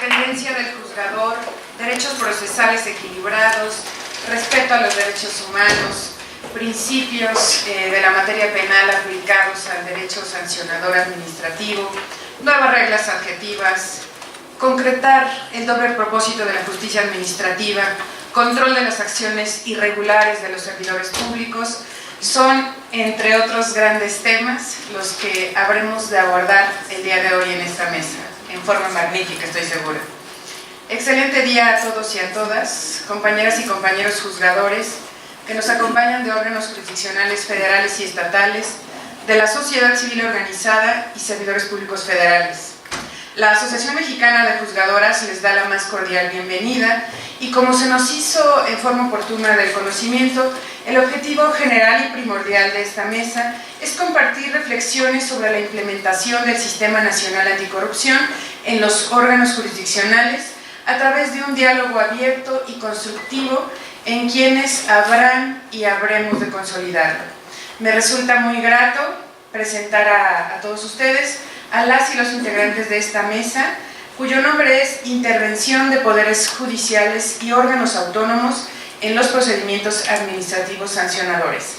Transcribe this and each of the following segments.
independencia del juzgador, derechos procesales equilibrados, respeto a los derechos humanos, principios de la materia penal aplicados al derecho sancionador administrativo, nuevas reglas adjetivas, concretar el doble propósito de la justicia administrativa, control de las acciones irregulares de los servidores públicos, son, entre otros grandes temas, los que habremos de abordar el día de hoy en esta mesa, en forma magnífica, estoy segura. Excelente día a todos y a todas, compañeras y compañeros juzgadores, que nos acompañan de órganos jurisdiccionales federales y estatales, de la sociedad civil organizada y servidores públicos federales. La Asociación Mexicana de Juzgadoras les da la más cordial bienvenida y, como se nos hizo en forma oportuna del conocimiento, el objetivo general y primordial de esta mesa es compartir reflexiones sobre la implementación del Sistema Nacional Anticorrupción en los órganos jurisdiccionales a través de un diálogo abierto y constructivo en quienes habrán y habremos de consolidarlo. Me resulta muy grato presentar a todos ustedes a las y los integrantes de esta mesa, cuyo nombre es Intervención de Poderes Judiciales y Órganos Autónomos en los Procedimientos Administrativos Sancionadores.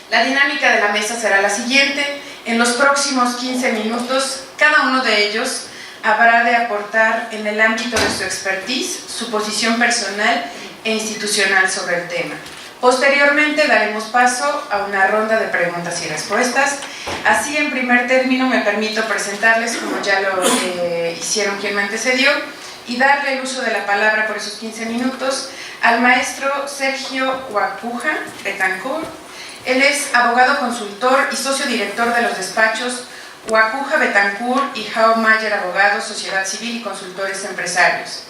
La dinámica de la mesa será la siguiente. En los próximos 15 minutos, cada uno de ellos habrá de aportar en el ámbito de su expertise, su posición personal e institucional sobre el tema. Posteriormente daremos paso a una ronda de preguntas y respuestas. Así, en primer término, me permito presentarles, como ya lo hicieron quien me antecedió, y darle el uso de la palabra por esos 15 minutos al maestro Sergio Guacuja Betancourt. Él es abogado consultor y socio director de los despachos Guacuja Betancourt y Haumayer Abogados, Sociedad Civil y Consultores Empresarios.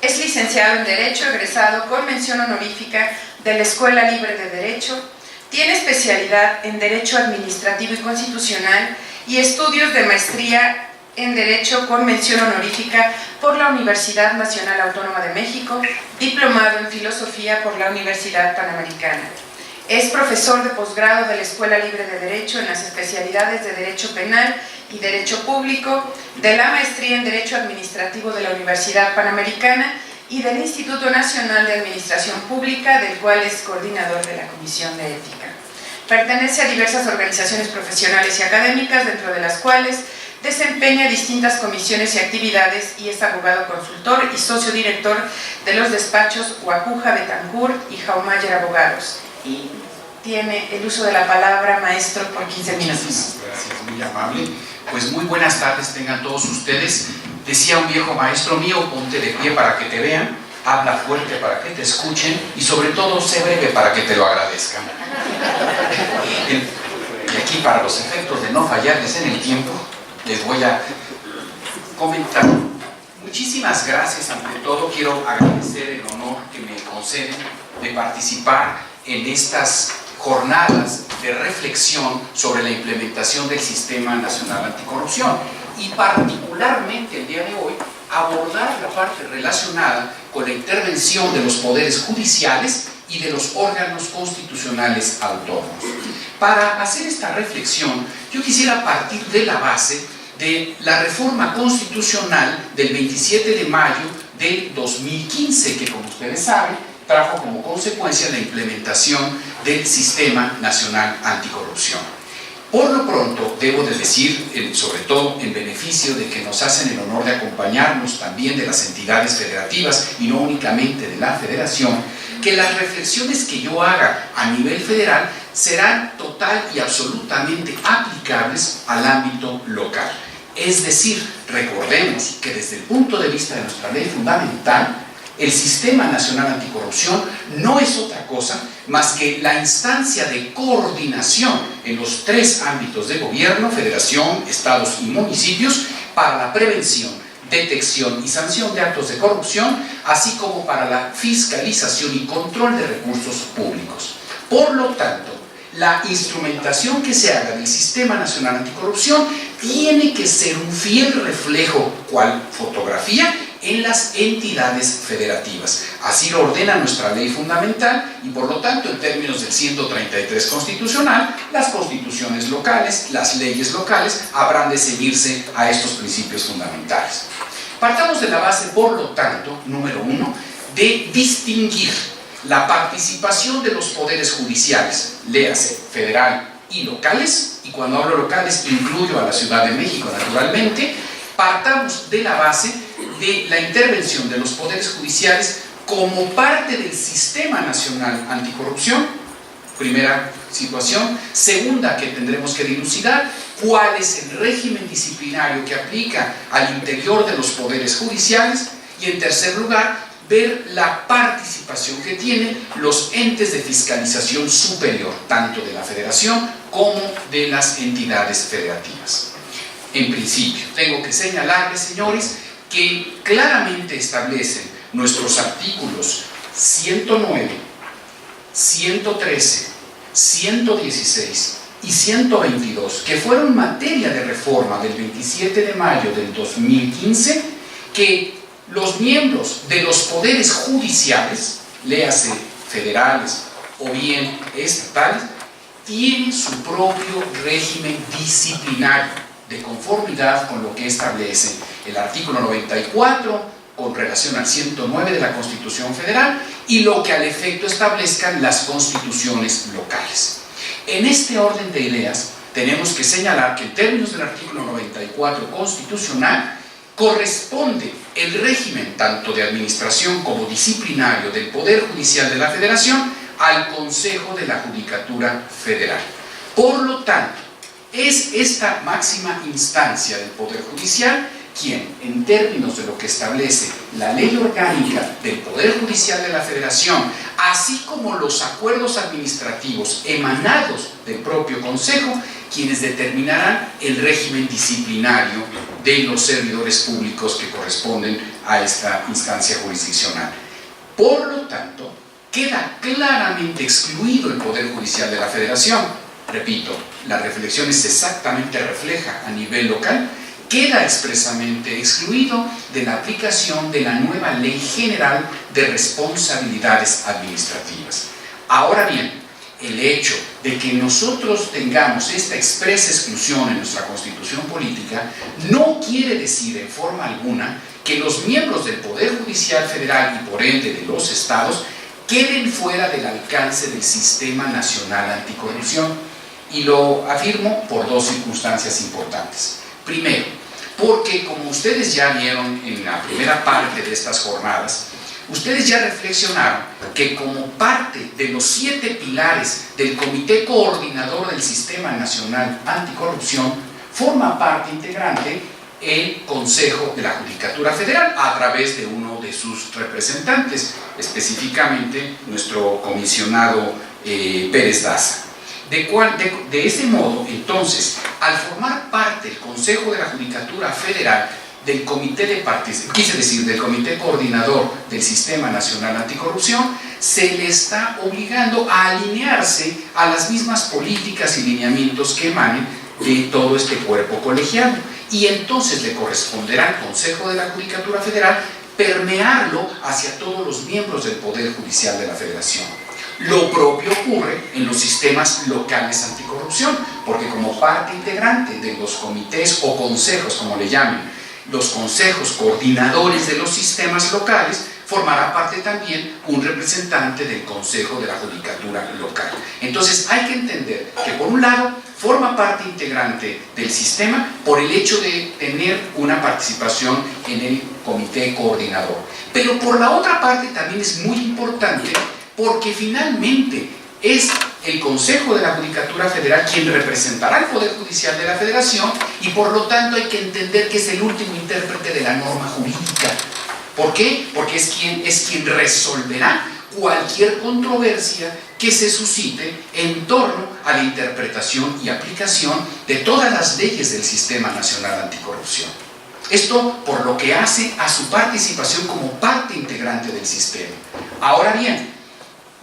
Es licenciado en Derecho, egresado con mención honorífica de la Escuela Libre de Derecho, tiene especialidad en Derecho Administrativo y Constitucional y estudios de maestría en Derecho con mención honorífica por la Universidad Nacional Autónoma de México, diplomado en Filosofía por la Universidad Panamericana. Es profesor de posgrado de la Escuela Libre de Derecho en las especialidades de Derecho Penal y Derecho Público, de la maestría en Derecho Administrativo de la Universidad Panamericana y del Instituto Nacional de Administración Pública, del cual es coordinador de la Comisión de Ética. Pertenece a diversas organizaciones profesionales y académicas, dentro de las cuales desempeña distintas comisiones y actividades y es abogado consultor y socio director de los despachos Guacuja Betancourt y Haumayer Abogados. Y tiene el uso de la palabra, maestro, por 15 minutos. Gracias, muy amable. Pues muy buenas tardes tengan todos ustedes. Decía un viejo maestro mío, ponte de pie para que te vean, habla fuerte para que te escuchen y sobre todo sé breve para que te lo agradezcan. Y aquí, para los efectos de no fallarles en el tiempo, les voy a comentar. Muchísimas gracias. Ante todo quiero agradecer el honor que me conceden de participar en estas jornadas de reflexión sobre la implementación del Sistema Nacional Anticorrupción y particularmente el día de hoy abordar la parte relacionada con la intervención de los poderes judiciales y de los órganos constitucionales autónomos. Para hacer esta reflexión, yo quisiera partir de la base de la reforma constitucional del 27 de mayo del 2015, que, como ustedes saben, trajo como consecuencia la implementación del Sistema Nacional Anticorrupción. Por lo pronto, debo de decir, sobre todo en beneficio de que nos hacen el honor de acompañarnos también de las entidades federativas y no únicamente de la federación, que las reflexiones que yo haga a nivel federal serán total y absolutamente aplicables al ámbito local. Es decir, recordemos que desde el punto de vista de nuestra ley fundamental, el Sistema Nacional Anticorrupción no es otra cosa más que la instancia de coordinación en los tres ámbitos de gobierno, federación, estados y municipios, para la prevención, detección y sanción de actos de corrupción, así como para la fiscalización y control de recursos públicos. Por lo tanto, la instrumentación que se haga del Sistema Nacional Anticorrupción tiene que ser un fiel reflejo, cual fotografía, en las entidades federativas. Así lo ordena nuestra ley fundamental y, por lo tanto, en términos del 133 constitucional, las constituciones locales, las leyes locales, habrán de ceñirse a estos principios fundamentales. Partamos de la base, por lo tanto, número uno, de distinguir la participación de los poderes judiciales, léase federal y locales, y cuando hablo locales incluyo a la Ciudad de México naturalmente. Partamos de la base de la intervención de los poderes judiciales como parte del Sistema Nacional Anticorrupción, primera situación. Segunda, que tendremos que dilucidar, cuál es el régimen disciplinario que aplica al interior de los poderes judiciales. Y en tercer lugar, ver la participación que tienen los entes de fiscalización superior, tanto de la Federación como de las entidades federativas. En principio, tengo que señalarles, señores, que claramente establecen nuestros artículos 109, 113, 116 y 122, que fueron materia de reforma del 27 de mayo del 2015, que los miembros de los poderes judiciales, léase federales o bien estatales, tienen su propio régimen disciplinario de conformidad con lo que establece el artículo 94 con relación al 109 de la Constitución Federal y lo que al efecto establezcan las constituciones locales. En este orden de ideas tenemos que señalar que en términos del artículo 94 constitucional corresponde el régimen tanto de administración como disciplinario del Poder Judicial de la Federación al Consejo de la Judicatura Federal. Por lo tanto, es esta máxima instancia del Poder Judicial quien, en términos de lo que establece la Ley Orgánica del Poder Judicial de la Federación, así como los acuerdos administrativos emanados del propio Consejo, quienes determinarán el régimen disciplinario de los servidores públicos que corresponden a esta instancia jurisdiccional. Por lo tanto, queda claramente excluido el Poder Judicial de la Federación. Repito, la reflexión es exactamente refleja a nivel local, queda expresamente excluido de la aplicación de la nueva Ley General de Responsabilidades Administrativas. Ahora bien, el hecho de que nosotros tengamos esta expresa exclusión en nuestra Constitución Política no quiere decir en forma alguna que los miembros del Poder Judicial Federal y por ende de los estados queden fuera del alcance del Sistema Nacional Anticorrupción, y lo afirmo por dos circunstancias importantes. Primero, porque como ustedes ya vieron en la primera parte de estas jornadas, ustedes ya reflexionaron que como parte de los 7 pilares del Comité Coordinador del Sistema Nacional Anticorrupción, forma parte integrante el Consejo de la Judicatura Federal a través de uno de sus representantes, específicamente nuestro comisionado Pérez Daza. De ese modo, entonces, al formar parte del Consejo de la Judicatura Federal del Comité de del Comité Coordinador del Sistema Nacional Anticorrupción, se le está obligando a alinearse a las mismas políticas y lineamientos que emanen de todo este cuerpo colegiado. Y entonces le corresponderá al Consejo de la Judicatura Federal permearlo hacia todos los miembros del Poder Judicial de la Federación. Lo propio ocurre en los sistemas locales anticorrupción, porque como parte integrante de los comités o consejos, como le llamen, los consejos coordinadores de los sistemas locales, formará parte también un representante del Consejo de la Judicatura local. Entonces hay que entender que por un lado forma parte integrante del sistema por el hecho de tener una participación en el comité coordinador, pero por la otra parte también es muy importante porque finalmente es el Consejo de la Judicatura Federal quien representará al Poder Judicial de la Federación y por lo tanto hay que entender que es el último intérprete de la norma jurídica. ¿Por qué? Porque es quien resolverá cualquier controversia que se suscite en torno a la interpretación y aplicación de todas las leyes del Sistema Nacional Anticorrupción. Esto por lo que hace a su participación como parte integrante del sistema. Ahora bien,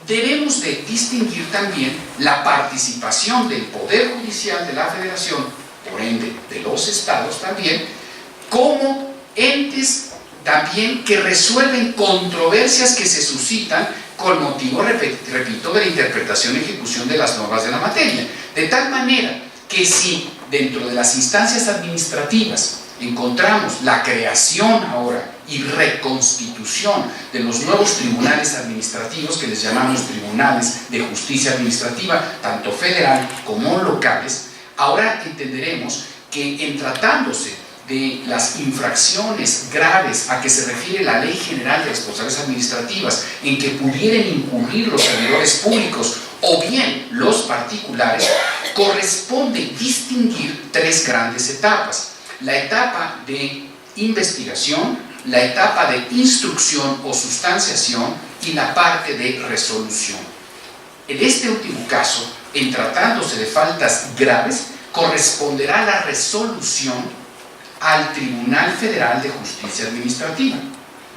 debemos de distinguir también la participación del Poder Judicial de la Federación, por ende de los estados también, como entes también que resuelven controversias que se suscitan con motivo, repito, de la interpretación y ejecución de las normas de la materia. De tal manera que si dentro de las instancias administrativas encontramos la creación ahora y reconstitución de los nuevos tribunales administrativos que les llamamos tribunales de justicia administrativa, tanto federal como locales, ahora entenderemos que en tratándose de las infracciones graves a que se refiere la Ley General de Responsabilidades Administrativas, en que pudieran incurrir los servidores públicos o bien los particulares, corresponde distinguir tres grandes etapas: la etapa de investigación, la etapa de instrucción o sustanciación y la parte de resolución. En este último caso, en tratándose de faltas graves, corresponderá la resolución al Tribunal Federal de Justicia Administrativa,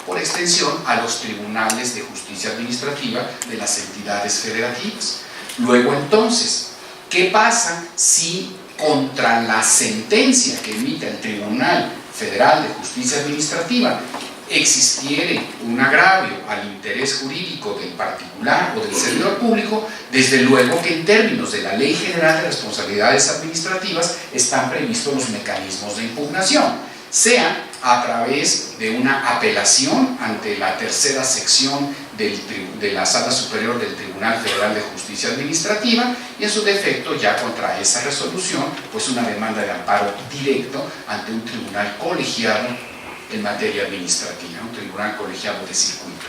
por extensión a los tribunales de justicia administrativa de las entidades federativas. Luego entonces, ¿qué pasa si contra la sentencia que emita el Tribunal Federal de Justicia Administrativa existiere un agravio al interés jurídico del particular o del servidor público? Desde luego que en términos de la Ley General de Responsabilidades Administrativas están previstos los mecanismos de impugnación, sea a través de una apelación ante la tercera sección de la Sala Superior del Tribunal Federal de Justicia Administrativa, y en su defecto ya contra esa resolución pues una demanda de amparo directo ante un tribunal colegiado en materia administrativa, un tribunal colegiado de circuito.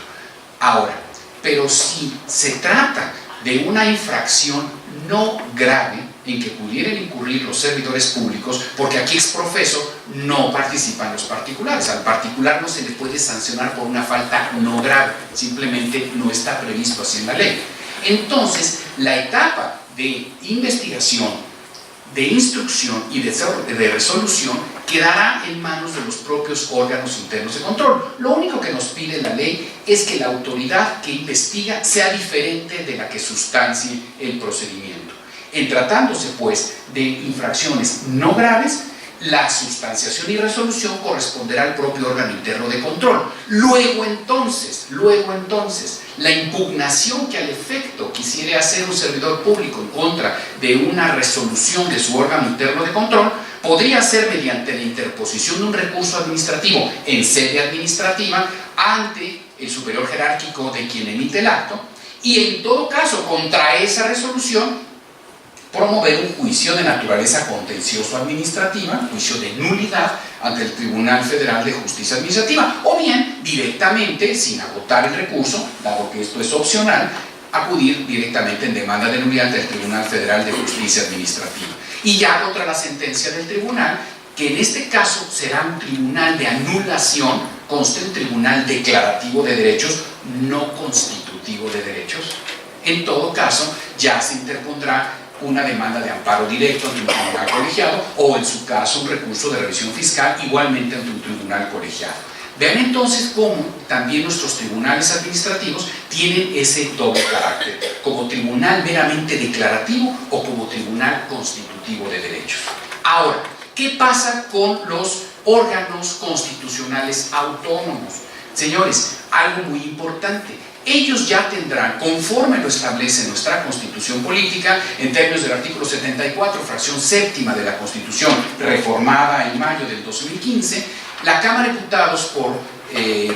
Ahora, pero si se trata de una infracción no grave en que pudieran incurrir los servidores públicos, porque aquí exprofeso no participan los particulares, al particular no se le puede sancionar por una falta no grave, simplemente no está previsto así en la ley. Entonces, la etapa de investigación, de instrucción y de resolución quedará en manos de los propios órganos internos de control. Lo único que nos pide la ley es que la autoridad que investiga sea diferente de la que sustancie el procedimiento. En tratándose pues de infracciones no graves, la sustanciación y resolución corresponderá al propio órgano interno de control. Luego entonces, la impugnación que al efecto quisiere hacer un servidor público en contra de una resolución de su órgano interno de control podría ser mediante la interposición de un recurso administrativo en sede administrativa ante el superior jerárquico de quien emite el acto, y en todo caso contra esa resolución promover un juicio de naturaleza contencioso-administrativa, juicio de nulidad ante el Tribunal Federal de Justicia Administrativa, o bien directamente, sin agotar el recurso, dado que esto es opcional, acudir directamente en demanda de nulidad ante el Tribunal Federal de Justicia Administrativa. Y ya contra la sentencia del tribunal, que en este caso será un tribunal de anulación, conste un tribunal declarativo de derechos, no constitutivo de derechos. En todo caso, ya se interpondrá una demanda de amparo directo ante un tribunal colegiado o, en su caso, un recurso de revisión fiscal igualmente ante un tribunal colegiado. Vean entonces cómo también nuestros tribunales administrativos tienen ese doble carácter, como tribunal meramente declarativo o como tribunal constitutivo de derechos. Ahora, ¿qué pasa con los órganos constitucionales autónomos? Señores, algo muy importante. Ellos ya tendrán, conforme lo establece nuestra Constitución Política, en términos del artículo 74, fracción séptima de la Constitución, reformada en mayo del 2015, la Cámara de Diputados, por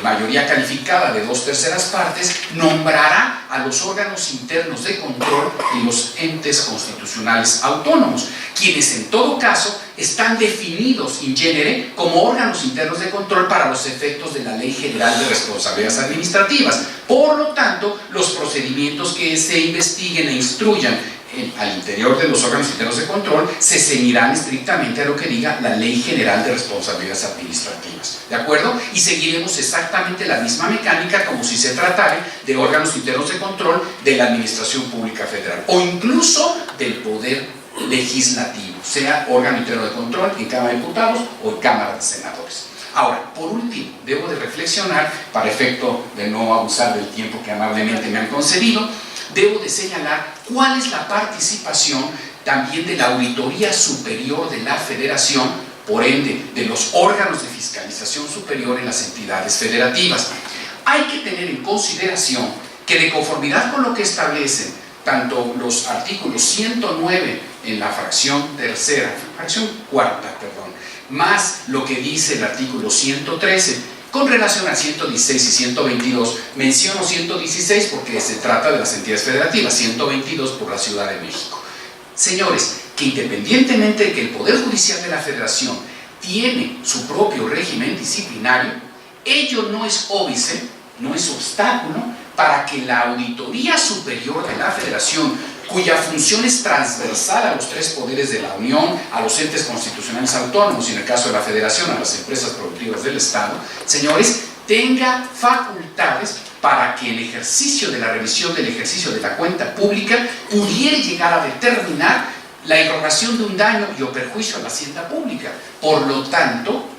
mayoría calificada de 2/3 partes, nombrará a los órganos internos de control y los entes constitucionales autónomos, quienes en todo caso están definidos in genere como órganos internos de control para los efectos de la Ley General de Responsabilidades Administrativas. Por lo tanto, los procedimientos que se investiguen e instruyan al interior de los órganos internos de control se ceñirán estrictamente a lo que diga la Ley General de Responsabilidades Administrativas, ¿de acuerdo? Y seguiremos exactamente la misma mecánica como si se tratara de órganos internos de control de la Administración Pública Federal o incluso del Poder Legislativo, sea órgano interno de control en Cámara de Diputados o en Cámara de Senadores. Ahora, por último, debo de reflexionar, para efecto de no abusar del tiempo que amablemente me han concedido, debo de señalar cuál es la participación también de la Auditoría Superior de la Federación, por ende, de los órganos de fiscalización superior en las entidades federativas. Hay que tener en consideración que, de conformidad con lo que establecen tanto los artículos 109 en la fracción cuarta, más lo que dice el artículo 113. Con relación a 116 y 122, menciono 116 porque se trata de las entidades federativas, 122 por la Ciudad de México. Señores, que independientemente de que el Poder Judicial de la Federación tiene su propio régimen disciplinario, ello no es óbice, no es obstáculo para que la Auditoría Superior de la Federación, cuya función es transversal a los tres poderes de la Unión, a los entes constitucionales autónomos y en el caso de la Federación a las empresas productivas del Estado, señores, tenga facultades para que el ejercicio de la revisión del ejercicio de la cuenta pública pudiera llegar a determinar la irrogación de un daño y o perjuicio a la hacienda pública. Por lo tanto,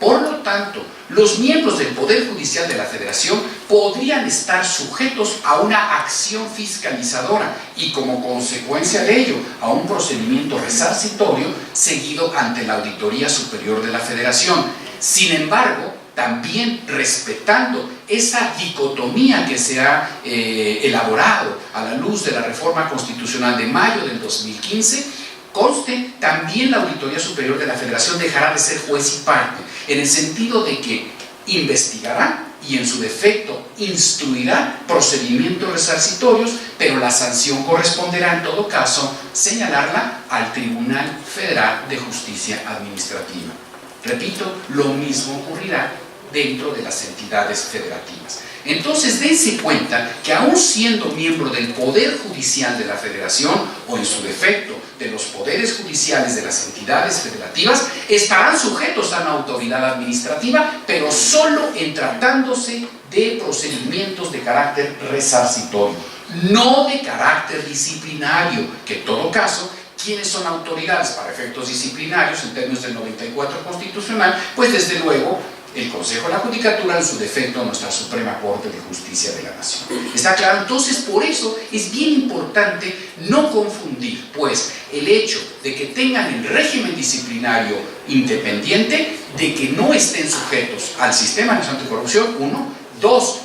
los miembros del Poder Judicial de la Federación podrían estar sujetos a una acción fiscalizadora y como consecuencia de ello a un procedimiento resarcitorio seguido ante la Auditoría Superior de la Federación. Sin embargo, también respetando esa dicotomía que se ha elaborado a la luz de la reforma constitucional de mayo del 2015, conste, también la Auditoría Superior de la Federación dejará de ser juez y parte, en el sentido de que investigará y en su defecto instruirá procedimientos resarcitorios, pero la sanción corresponderá en todo caso señalarla al Tribunal Federal de Justicia Administrativa. Repito, lo mismo ocurrirá dentro de las entidades federativas. Entonces, dense cuenta que aún siendo miembro del Poder Judicial de la Federación o en su defecto de los poderes judiciales de las entidades federativas, estarán sujetos a una autoridad administrativa, pero solo en tratándose de procedimientos de carácter resarcitorio, no de carácter disciplinario, que en todo caso, ¿quiénes son autoridades para efectos disciplinarios en términos del 94 constitucional? Pues desde luego el Consejo de la Judicatura, en su defecto nuestra Suprema Corte de Justicia de la Nación. ¿Está claro? Entonces, por eso es bien importante no confundir, pues, el hecho de que tengan el régimen disciplinario independiente, de que no estén sujetos al Sistema Nacional Anticorrupción, 1. 2.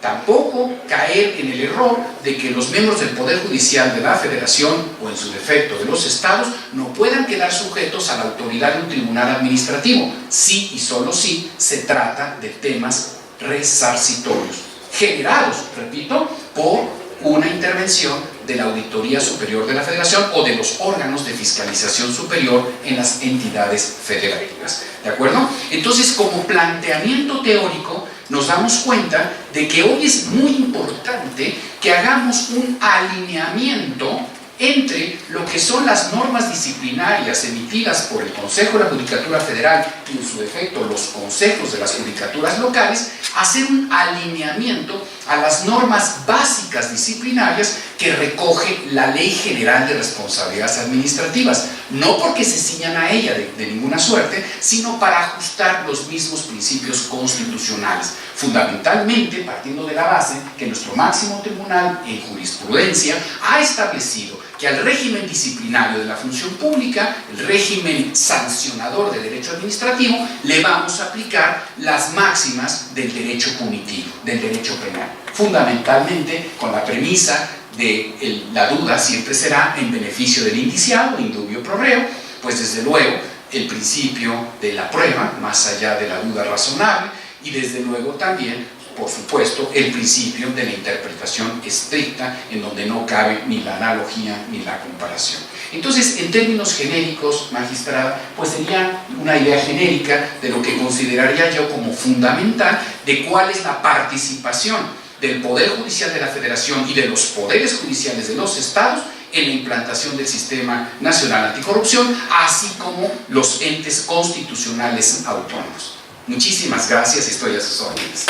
Tampoco caer en el error de que los miembros del Poder Judicial de la Federación, o en su defecto de los estados, no puedan quedar sujetos a la autoridad de un tribunal administrativo, si y solo si se trata de temas resarcitorios, generados, repito, por una intervención de la Auditoría Superior de la Federación o de los órganos de fiscalización superior en las entidades federativas. ¿De acuerdo? Entonces, como planteamiento teórico, nos damos cuenta de que hoy es muy importante que hagamos un alineamiento entre lo que son las normas disciplinarias emitidas por el Consejo de la Judicatura Federal y en su defecto los consejos de las judicaturas locales, hacer un alineamiento a las normas básicas disciplinarias que recoge la Ley General de Responsabilidades Administrativas, no porque se ciñan a ella de ninguna suerte, sino para ajustar los mismos principios constitucionales, fundamentalmente partiendo de la base que nuestro máximo tribunal en jurisprudencia ha establecido que al régimen disciplinario de la función pública, el régimen sancionador de derecho administrativo, le vamos a aplicar las máximas del derecho punitivo, del derecho penal, fundamentalmente con la premisa de la duda siempre será en beneficio del indiciado, indubio pro reo, pues desde luego el principio de la prueba, más allá de la duda razonable, y desde luego también, por supuesto, el principio de la interpretación estricta, en donde no cabe ni la analogía ni la comparación. Entonces, en términos genéricos, magistrada, pues sería una idea genérica de lo que consideraría yo como fundamental de cuál es la participación del Poder Judicial de la Federación y de los poderes judiciales de los estados en la implantación del Sistema Nacional Anticorrupción, así como los entes constitucionales autónomos. Muchísimas gracias y estoy a sus órdenes.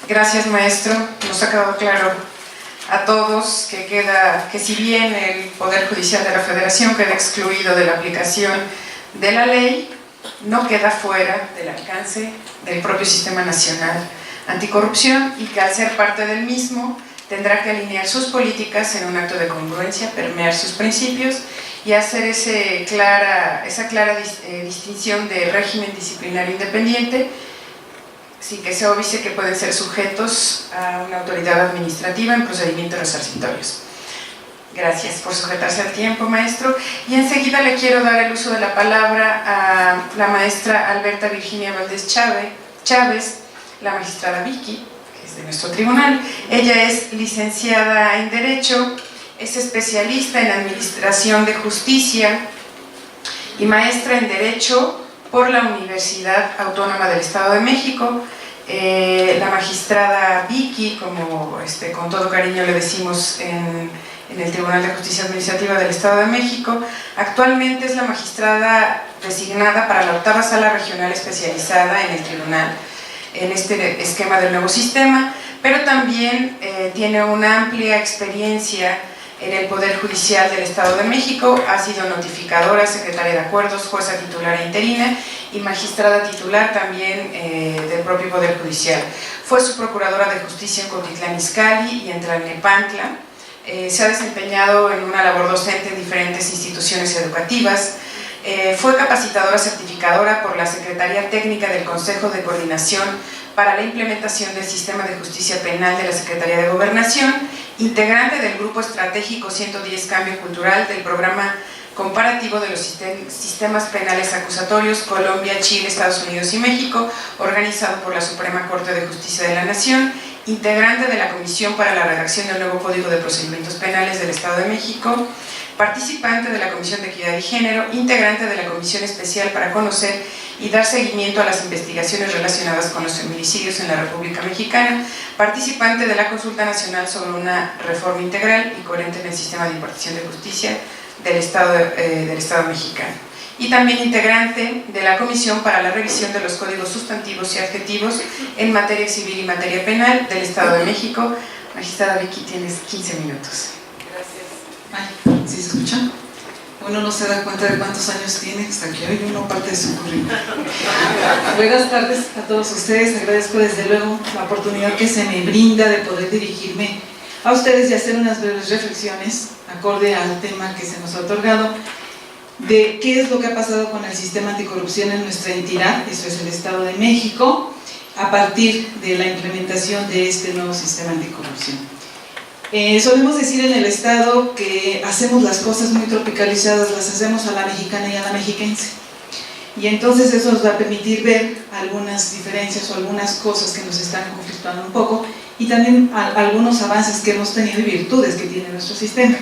Gracias, maestro. Nos ha quedado claro a todos que si bien el Poder Judicial de la Federación queda excluido de la aplicación de la ley, no queda fuera del alcance del propio Sistema Nacional Anticorrupción y que al ser parte del mismo tendrá que alinear sus políticas en un acto de congruencia, permear sus principios y hacer esa clara distinción de régimen disciplinario independiente, sin que se obvie que pueden ser sujetos a una autoridad administrativa en procedimientos resarcitorios. Gracias por sujetarse al tiempo, maestro. Y enseguida le quiero dar el uso de la palabra a la maestra Alberta Virginia Valdés Chávez, la magistrada Vicky, que es de nuestro tribunal. Ella es licenciada en Derecho, es especialista en Administración de Justicia y maestra en Derecho por la Universidad Autónoma del Estado de México. La magistrada Vicky, como con todo cariño le decimos en el Tribunal de Justicia Administrativa del Estado de México, actualmente es la magistrada designada para la 8ª Sala Regional Especializada en el Tribunal, en este esquema del nuevo sistema, pero también tiene una amplia experiencia en el Poder Judicial del Estado de México. Ha sido notificadora, secretaria de acuerdos, jueza titular e interina y magistrada titular también del propio Poder Judicial. Fue subprocuradora de Justicia en Cuautitlán Izcalli y en Tlalnepantla. Se ha desempeñado en una labor docente en diferentes instituciones educativas. Fue capacitadora certificadora por la Secretaría Técnica del Consejo de Coordinación para la implementación del Sistema de Justicia Penal de la Secretaría de Gobernación, integrante del Grupo Estratégico 110 Cambio Cultural del Programa Comparativo de los Sistemas Penales Acusatorios Colombia, Chile, Estados Unidos y México, organizado por la Suprema Corte de Justicia de la Nación, integrante de la Comisión para la Redacción del Nuevo Código de Procedimientos Penales del Estado de México, participante de la Comisión de Equidad y Género, integrante de la Comisión Especial para conocer y dar seguimiento a las investigaciones relacionadas con los feminicidios en la República Mexicana, participante de la Consulta Nacional sobre una reforma integral y coherente en el sistema de impartición de justicia del Estado mexicano, y también integrante de la Comisión para la Revisión de los Códigos Sustantivos y Adjetivos en materia civil y materia penal del Estado de México. Magistrada Vicky, tienes 15 minutos. Ay, ¿sí se escucha? Uno no se da cuenta de cuántos años tiene hasta que hoy uno parte de su currículum. Buenas tardes a todos ustedes. Agradezco desde luego la oportunidad que se me brinda de poder dirigirme a ustedes y hacer unas breves reflexiones acorde al tema que se nos ha otorgado de qué es lo que ha pasado con el sistema anticorrupción en nuestra entidad, eso es el Estado de México, a partir de la implementación de este nuevo sistema anticorrupción. Solemos decir en el Estado que hacemos las cosas muy tropicalizadas, las hacemos a la mexicana y a la mexiquense. Y entonces eso nos va a permitir ver algunas diferencias o algunas cosas que nos están conflictuando un poco y también algunos avances que hemos tenido y virtudes que tiene nuestro sistema.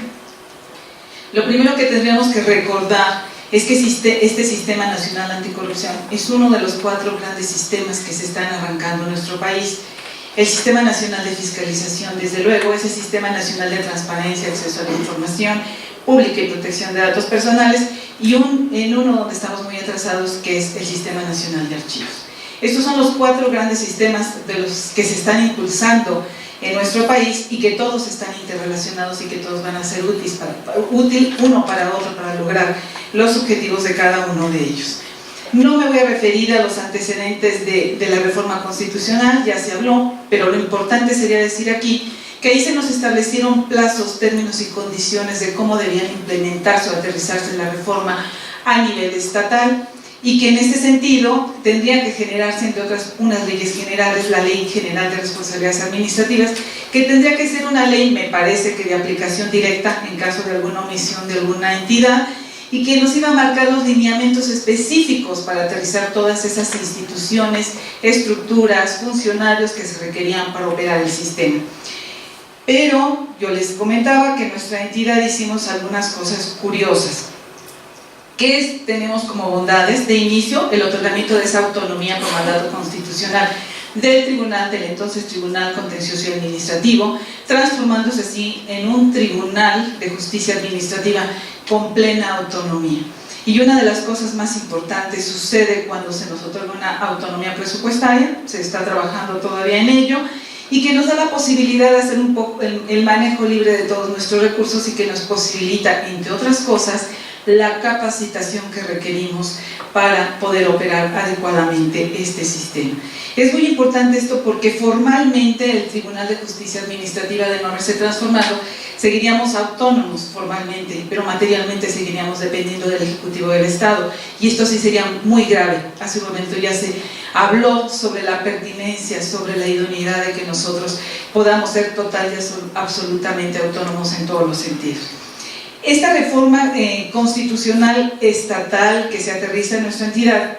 Lo primero que tendríamos que recordar es que este Sistema Nacional Anticorrupción es uno de los 4 grandes sistemas que se están arrancando en nuestro país. El Sistema Nacional de Fiscalización, desde luego, es el Sistema Nacional de Transparencia, Acceso a la Información Pública y Protección de Datos Personales, y en uno donde estamos muy atrasados, que es el Sistema Nacional de Archivos. Estos son los 4 grandes sistemas de los que se están impulsando en nuestro país y que todos están interrelacionados y que todos van a ser útil uno para otro para lograr los objetivos de cada uno de ellos. No me voy a referir a los antecedentes de la reforma constitucional, ya se habló, pero lo importante sería decir aquí que ahí se nos establecieron plazos, términos y condiciones de cómo debían implementarse o aterrizarse la reforma a nivel estatal, y que en este sentido tendría que generarse, entre otras, unas leyes generales, la Ley General de Responsabilidades Administrativas, que tendría que ser una ley, me parece que de aplicación directa en caso de alguna omisión de alguna entidad, y que nos iba a marcar los lineamientos específicos para aterrizar todas esas instituciones, estructuras, funcionarios que se requerían para operar el sistema. Pero yo les comentaba que en nuestra entidad hicimos algunas cosas curiosas. ¿Qué tenemos como bondades? De inicio, el otorgamiento de esa autonomía por mandato constitucional del tribunal, del entonces Tribunal Contencioso y Administrativo, transformándose así en un tribunal de justicia administrativa con plena autonomía. Y una de las cosas más importantes sucede cuando se nos otorga una autonomía presupuestaria, se está trabajando todavía en ello, y que nos da la posibilidad de hacer un poco el manejo libre de todos nuestros recursos y que nos posibilita, entre otras cosas, la capacitación que requerimos para poder operar adecuadamente este sistema. Es muy importante esto porque formalmente el Tribunal de Justicia Administrativa, de no haberse transformado, seguiríamos autónomos formalmente, pero materialmente seguiríamos dependiendo del Ejecutivo del Estado, y esto sí sería muy grave. Hace un momento ya se habló sobre la pertinencia, sobre la idoneidad de que nosotros podamos ser total y absolutamente autónomos en todos los sentidos. Esta reforma constitucional estatal que se aterriza en nuestra entidad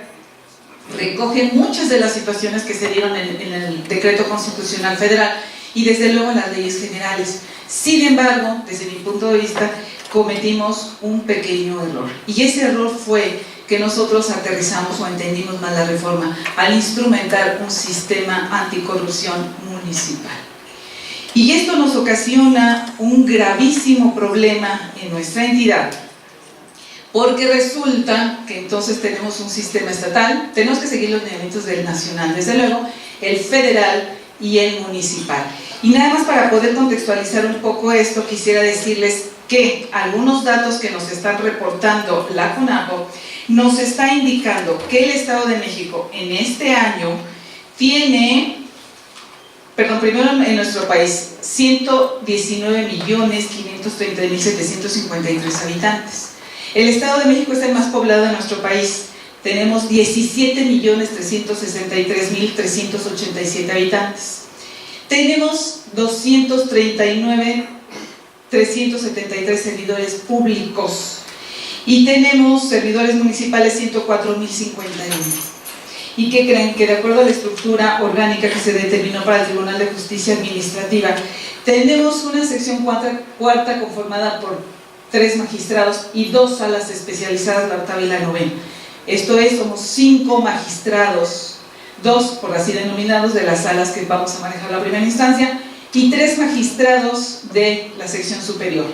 recoge muchas de las situaciones que se dieron en el decreto constitucional federal y desde luego en las leyes generales. Sin embargo, desde mi punto de vista, cometimos un pequeño error. Y ese error fue que nosotros aterrizamos o entendimos mal la reforma al instrumentar un sistema anticorrupción municipal. Y esto nos ocasiona un gravísimo problema en nuestra entidad, porque resulta que entonces tenemos un sistema estatal, tenemos que seguir los lineamientos del nacional, desde luego, el federal y el municipal. Y nada más para poder contextualizar un poco esto, quisiera decirles que algunos datos que nos están reportando la CONAGO nos está indicando que el Estado de México en este año tiene, primero en nuestro país, 119.530.753 habitantes. El Estado de México es el más poblado de nuestro país. Tenemos 17.363.387 habitantes. Tenemos 239.373 servidores públicos y tenemos servidores municipales 104.051. ¿Y qué creen? Que de acuerdo a la estructura orgánica que se determinó para el Tribunal de Justicia Administrativa, tenemos una sección cuarta conformada por 3 magistrados y 2 salas especializadas, la octava y la novena. Esto es, somos 5 magistrados, 2 por así denominados de las salas que vamos a manejar la primera instancia y 3 magistrados de la sección superior.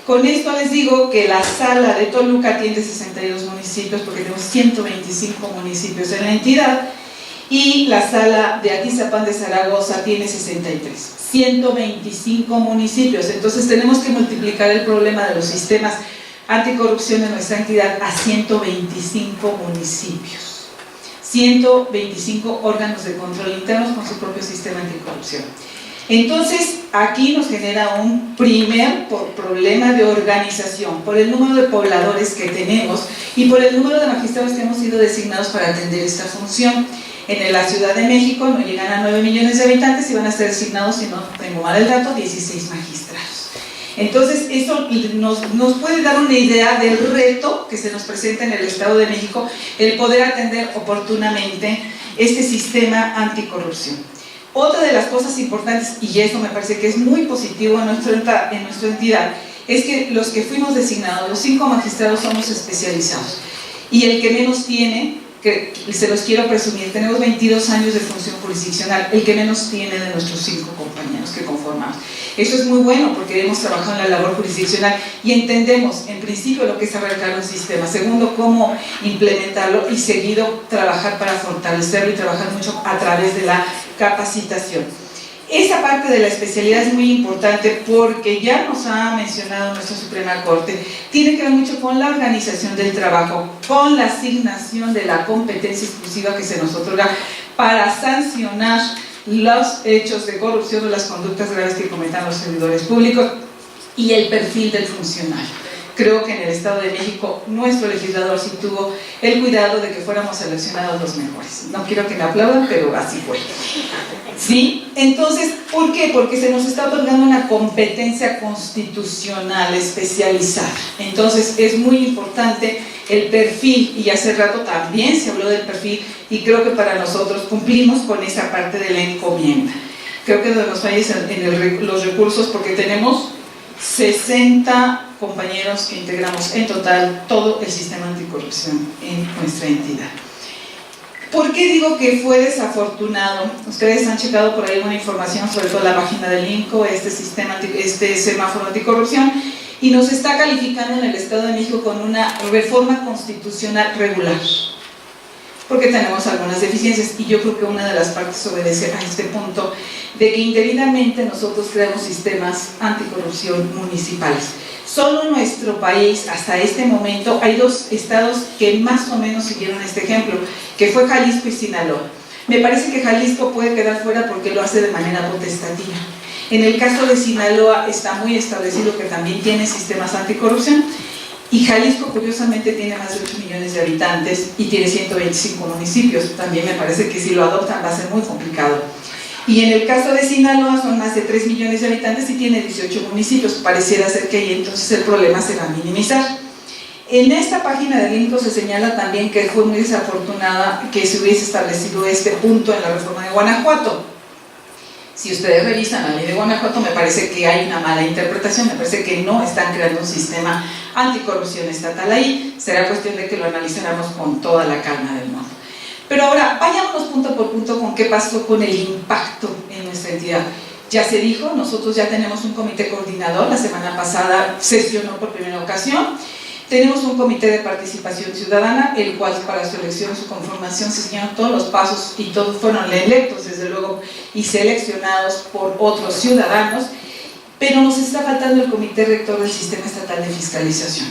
Con esto les digo que la sala de Toluca atiende 62 municipios porque tenemos 125 municipios en la entidad y la sala de Atizapán de Zaragoza tiene 63, 125 municipios. Entonces tenemos que multiplicar el problema de los sistemas anticorrupción en nuestra entidad a 125 municipios, 125 órganos de control internos con su propio sistema anticorrupción. Entonces, aquí nos genera un primer problema de organización por el número de pobladores que tenemos y por el número de magistrados que hemos sido designados para atender esta función. En la Ciudad de México no llegan a 9 millones de habitantes y van a ser designados, si no tengo mal el dato, 16 magistrados. Entonces, eso nos puede dar una idea del reto que se nos presenta en el Estado de México, el poder atender oportunamente este sistema anticorrupción. Otra de las cosas importantes, y eso me parece que es muy positivo en nuestra entidad, es que los que fuimos designados, los 5 magistrados, somos especializados. Y el que menos tiene, que se los quiero presumir, tenemos 22 años de función jurisdiccional, el que menos tiene de nuestros 5 compañeros que conformamos. Esto es muy bueno porque hemos trabajado en la labor jurisdiccional y entendemos, en principio, lo que es arrancar un sistema, segundo, cómo implementarlo y seguido, trabajar para fortalecerlo y trabajar mucho a través de la capacitación. Esa parte de la especialidad es muy importante porque ya nos ha mencionado nuestra Suprema Corte, tiene que ver mucho con la organización del trabajo, con la asignación de la competencia exclusiva que se nos otorga para sancionar los hechos de corrupción o las conductas graves que cometan los servidores públicos y el perfil del funcionario. Creo que en el Estado de México nuestro legislador sí tuvo el cuidado de que fuéramos seleccionados los mejores. No quiero que me aplaudan, pero así fue. ¿Sí? Entonces, ¿por qué? Porque se nos está otorgando una competencia constitucional especializada. Entonces, es muy importante el perfil, y hace rato también se habló del perfil, y creo que para nosotros cumplimos con esa parte de la encomienda. Creo que nos falles en los recursos porque tenemos 60 compañeros que integramos en total todo el sistema anticorrupción en nuestra entidad. ¿Por qué digo que fue desafortunado? Ustedes han checado por ahí una información, sobre todo la página del INCO, este semáforo anticorrupción, y nos está calificando en el Estado de México con una reforma constitucional regular, porque tenemos algunas deficiencias, y yo creo que una de las partes obedece a este punto, de que indebidamente nosotros creamos sistemas anticorrupción municipales. Solo en nuestro país, hasta este momento, hay 2 estados que más o menos siguieron este ejemplo, que fue Jalisco y Sinaloa. Me parece que Jalisco puede quedar fuera porque lo hace de manera potestativa. En el caso de Sinaloa está muy establecido que también tiene sistemas anticorrupción, Y Jalisco, curiosamente, tiene más de 8 millones de habitantes y tiene 125 municipios. También me parece que si lo adoptan va a ser muy complicado. Y en el caso de Sinaloa son más de 3 millones de habitantes y tiene 18 municipios. Pareciera ser que ahí entonces el problema se va a minimizar. En esta página del INCO se señala también que fue muy desafortunada que se hubiese establecido este punto en la reforma de Guanajuato. Si ustedes revisan la ley de Guanajuato, me parece que hay una mala interpretación, me parece que no están creando un sistema anticorrupción estatal ahí. Será cuestión de que lo analizáramos con toda la calma del mundo. Pero ahora, vayámonos punto por punto con qué pasó con el impacto en nuestra entidad. Ya se dijo, nosotros ya tenemos un comité coordinador, la semana pasada sesionó por primera ocasión. Tenemos un comité de participación ciudadana, el cual para su elección, su conformación, se siguieron todos los pasos y todos fueron electos, desde luego, y seleccionados por otros ciudadanos, pero nos está faltando el comité rector del Sistema Estatal de Fiscalización.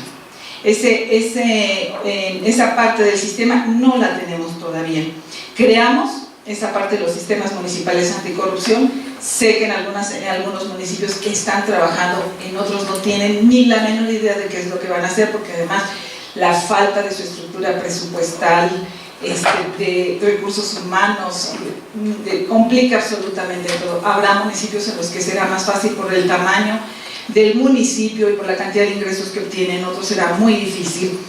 Esa parte del sistema no la tenemos todavía. Creamos esa parte de los sistemas municipales anticorrupción. Sé que en algunos municipios que están trabajando, en otros no tienen ni la menor idea de qué es lo que van a hacer, porque además la falta de su estructura presupuestal, de recursos humanos, complica absolutamente todo. Habrá municipios en los que será más fácil por el tamaño del municipio y por la cantidad de ingresos que obtienen, otros será muy difícil.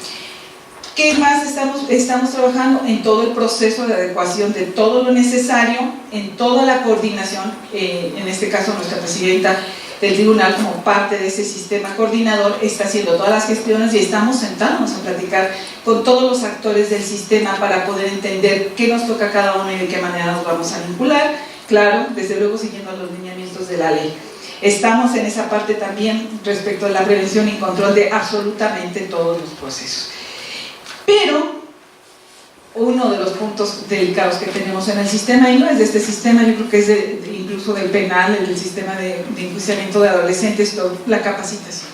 ¿Qué más estamos trabajando? En todo el proceso de adecuación de todo lo necesario, en toda la coordinación, en este caso nuestra presidenta del tribunal como parte de ese sistema coordinador está haciendo todas las gestiones y estamos sentándonos a platicar con todos los actores del sistema para poder entender qué nos toca a cada uno y de qué manera nos vamos a vincular, claro, desde luego siguiendo los lineamientos de la ley. Estamos en esa parte también respecto a la prevención y control de absolutamente todos los procesos. Pero uno de los puntos delicados que tenemos en el sistema, y no es de este sistema, yo creo que es incluso del penal, del sistema de enjuiciamiento de adolescentes, la capacitación.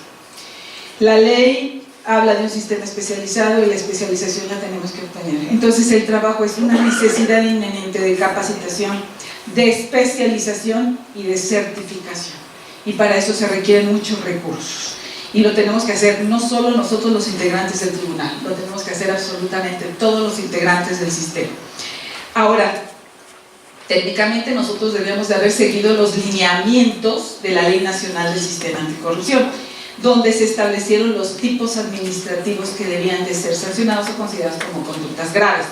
La ley habla de un sistema especializado y la especialización la tenemos que obtener. Entonces el trabajo es una necesidad inminente de capacitación, de especialización y de certificación. Y para eso se requieren muchos recursos. Y lo tenemos que hacer no solo nosotros los integrantes del tribunal, lo tenemos que hacer absolutamente todos los integrantes del sistema. Ahora, técnicamente nosotros debíamos de haber seguido los lineamientos de la Ley Nacional del Sistema Anticorrupción, donde se establecieron los tipos administrativos que debían de ser sancionados o considerados como conductas graves.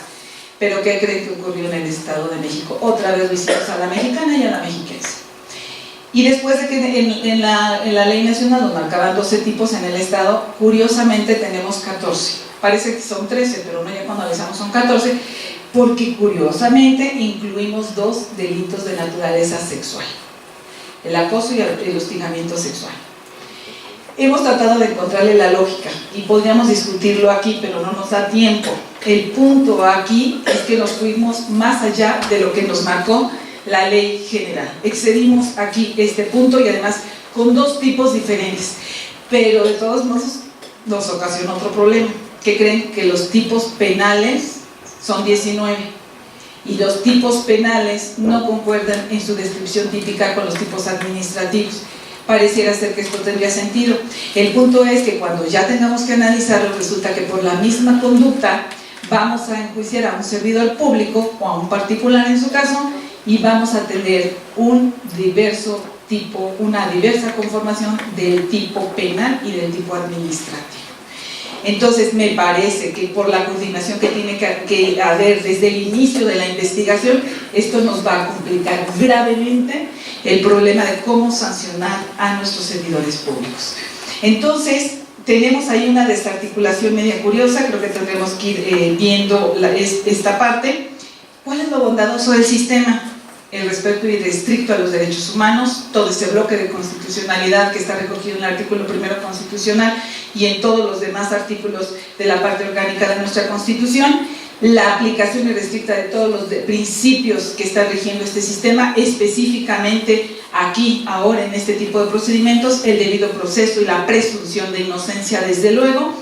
Pero ¿qué creen que ocurrió en el Estado de México? Otra vez lo hicimos a la mexicana y a la mexiquense. Y después de que en la ley nacional nos marcaban 12 tipos en el estado, curiosamente tenemos 14. Parece que son 13, pero no, ya cuando analizamos son 14, porque curiosamente incluimos 2 delitos de naturaleza sexual: el acoso y el hostigamiento sexual. Hemos tratado de encontrarle la lógica y podríamos discutirlo aquí, pero no nos da tiempo. El punto aquí es que nos fuimos más allá de lo que nos marcó la ley general. Excedimos aquí este punto y además con 2 tipos diferentes, pero de todos modos nos ocasionó otro problema. ¿Qué creen? Que los tipos penales son 19 y los tipos penales no concuerdan en su descripción típica con los tipos administrativos. Pareciera ser que esto tendría sentido. El punto es que cuando ya tengamos que analizarlo, resulta que por la misma conducta vamos a enjuiciar a un servidor público o a un particular en su caso, y vamos a tener un diverso tipo, una diversa conformación del tipo penal y del tipo administrativo. Entonces me parece que por la coordinación que tiene que haber desde el inicio de la investigación, esto nos va a complicar gravemente el problema de cómo sancionar a nuestros servidores públicos. Entonces tenemos ahí una desarticulación media curiosa. Creo que tendremos que ir viendo esta parte. ¿Cuál es lo bondadoso del sistema? El respeto irrestricto a los derechos humanos, todo ese bloque de constitucionalidad que está recogido en el artículo 1 constitucional y en todos los demás artículos de la parte orgánica de nuestra Constitución, la aplicación irrestricta de todos los principios que están rigiendo este sistema, específicamente aquí, ahora, en este tipo de procedimientos, el debido proceso y la presunción de inocencia, desde luego,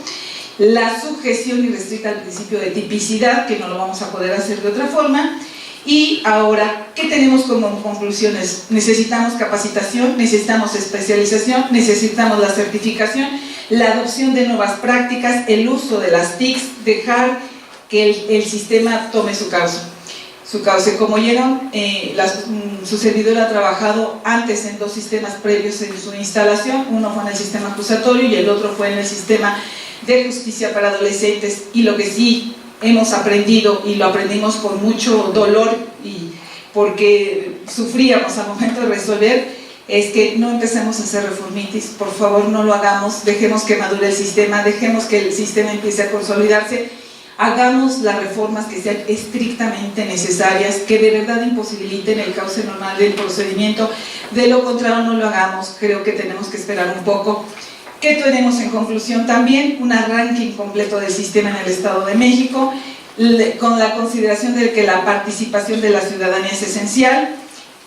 la sujeción irrestricta al principio de tipicidad, que no lo vamos a poder hacer de otra forma. Y ahora, ¿qué tenemos como conclusiones? Necesitamos capacitación, necesitamos especialización, necesitamos la certificación, la adopción de nuevas prácticas, el uso de las TICs, dejar que el sistema tome su cauce. Como oyeron, su servidor ha trabajado antes en 2 sistemas previos en su instalación, uno fue en el sistema acusatorio y el otro fue en el sistema de justicia para adolescentes, y lo que sí hemos aprendido, y lo aprendimos con mucho dolor y porque sufríamos al momento de resolver, es que no empecemos a hacer reformitis, por favor no lo hagamos, dejemos que madure el sistema, dejemos que el sistema empiece a consolidarse, hagamos las reformas que sean estrictamente necesarias, que de verdad imposibiliten el cauce normal del procedimiento, de lo contrario no lo hagamos, creo que tenemos que esperar un poco. ¿Qué tenemos en conclusión? También un arranque incompleto del sistema en el Estado de México, con la consideración de que la participación de la ciudadanía es esencial,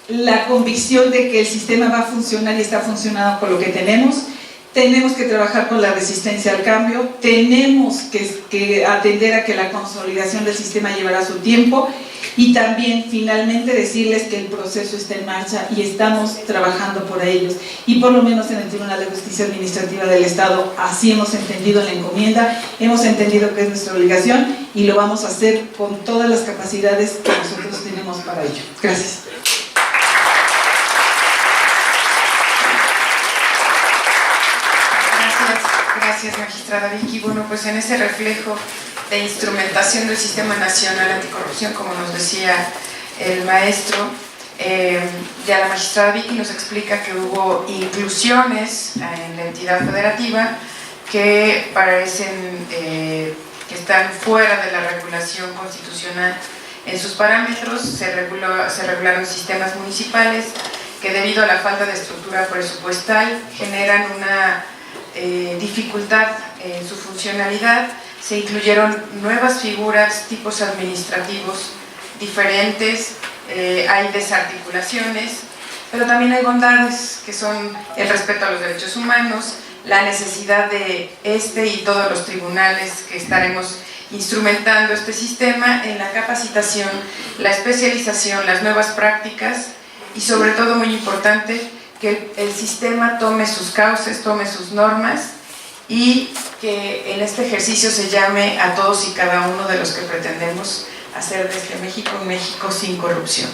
la convicción de que el sistema va a funcionar y está funcionando con lo que tenemos que trabajar con la resistencia al cambio, tenemos que atender a que la consolidación del sistema llevará su tiempo, y también finalmente decirles que el proceso está en marcha y estamos trabajando por ellos, y por lo menos en el Tribunal de Justicia Administrativa del Estado así hemos entendido la encomienda, hemos entendido que es nuestra obligación y lo vamos a hacer con todas las capacidades que nosotros tenemos para ello. Gracias. Gracias, magistrada Vicky. Bueno, pues en ese reflejo de instrumentación del Sistema Nacional Anticorrupción, como nos decía el maestro, ya la magistrada Vicky nos explica que hubo inclusiones en la entidad federativa que parecen que están fuera de la regulación constitucional en sus parámetros. Se regularon sistemas municipales que, debido a la falta de estructura presupuestal, generan una dificultad en su funcionalidad. Se incluyeron nuevas figuras, tipos administrativos diferentes, hay desarticulaciones, pero también hay bondades, que son el respeto a los derechos humanos, la necesidad de y todos los tribunales que estaremos instrumentando este sistema en la capacitación, la especialización, las nuevas prácticas y, sobre todo, muy importante, que el sistema tome sus cauces, tome sus normas, y que en este ejercicio se llame a todos y cada uno de los que pretendemos hacer de este México un México sin corrupción.